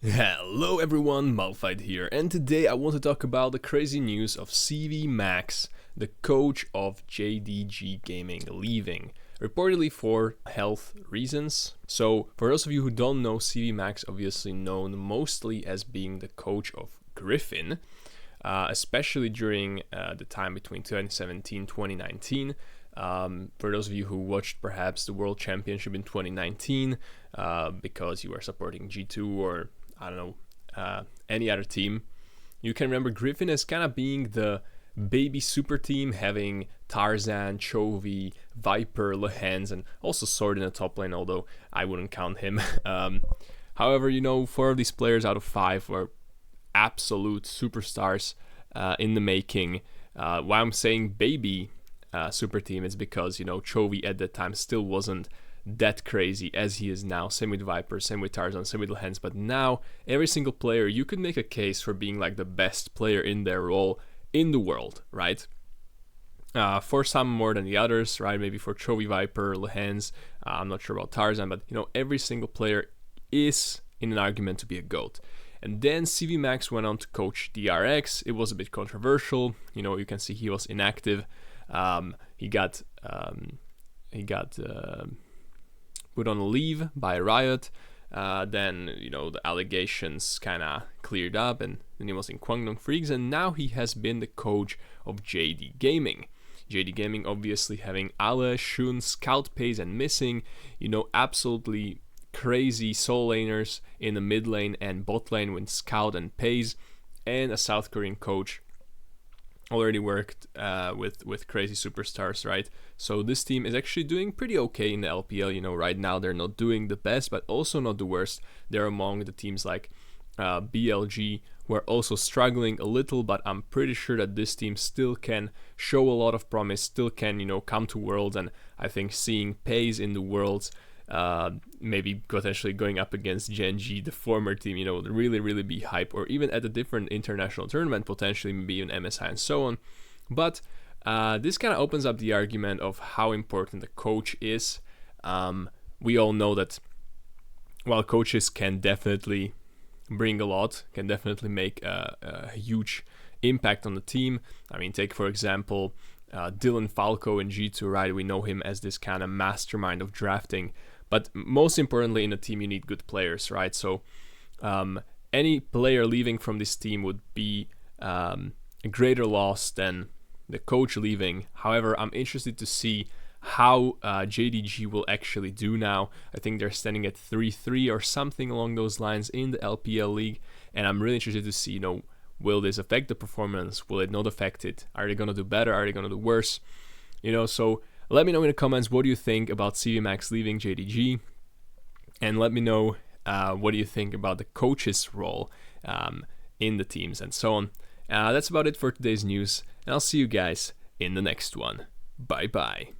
Hello everyone, Malphite here, and today I want to talk about the crazy news of CVMAX, the coach of JDG Gaming, leaving, reportedly for health reasons. So, for those of you who don't know, CVMAX, obviously known mostly as being the coach of Griffin, especially during the time between 2017-2019. For those of you who watched perhaps the World Championship in 2019, because you were supporting G2 or I don't know, any other team, you can remember Griffin as kind of being the baby super team, having Tarzan, Chovy, Viper, Lehens, and also Sword in the top lane, although I wouldn't count him. However, 4 of these players out of 5 were absolute superstars in the making. Why I'm saying baby super team is because, Chovy at that time still wasn't that crazy as he is now. Same with Viper, same with Tarzan, same with Lehens. But now, every single player, you could make a case for being like the best player in their role in the world, right? For some more than the others, right? Maybe for Chovy, Viper, Lehens. I'm not sure about Tarzan, but every single player is in an argument to be a GOAT. And then CVMAX went on to coach DRX. It was a bit controversial. You can see he was inactive. He got put on leave by Riot. Then the allegations kind of cleared up, and then he was in Kwangdong Freaks, and now he has been the coach of JD Gaming. JD Gaming obviously having Ale, Shun, Scout, Pays, and Missing. Absolutely crazy soul laners in the mid lane and bot lane with Scout and Pays, and a South Korean coach. Already worked with crazy superstars, right? So this team is actually doing pretty okay in the LPL. Right now they're not doing the best, but also not the worst. They're among the teams like BLG, who are also struggling a little, but I'm pretty sure that this team still can show a lot of promise, still can, come to Worlds, and I think seeing Pays in the Worlds, maybe potentially going up against Gen G, the former team, really be hype, or even at a different international tournament, potentially maybe even MSI and so on. But this kind of opens up the argument of how important the coach is. We all know that while coaches can definitely bring a lot, can definitely make a huge impact on the team. I mean, take for example Dylan Falco in G2, right? We know him as this kind of mastermind of drafting. But most importantly, in a team, you need good players, right? So any player leaving from this team would be a greater loss than the coach leaving. However, I'm interested to see how JDG will actually do now. I think they're standing at 3-3 or something along those lines in the LPL league. And I'm really interested to see, will this affect the performance? Will it not affect it? Are they going to do better? Are they going to do worse? So let me know in the comments, what do you think about CVMAX leaving JDG? And let me know what do you think about the coach's role in the teams and so on. That's about it for today's news, and I'll see you guys in the next one. Bye bye.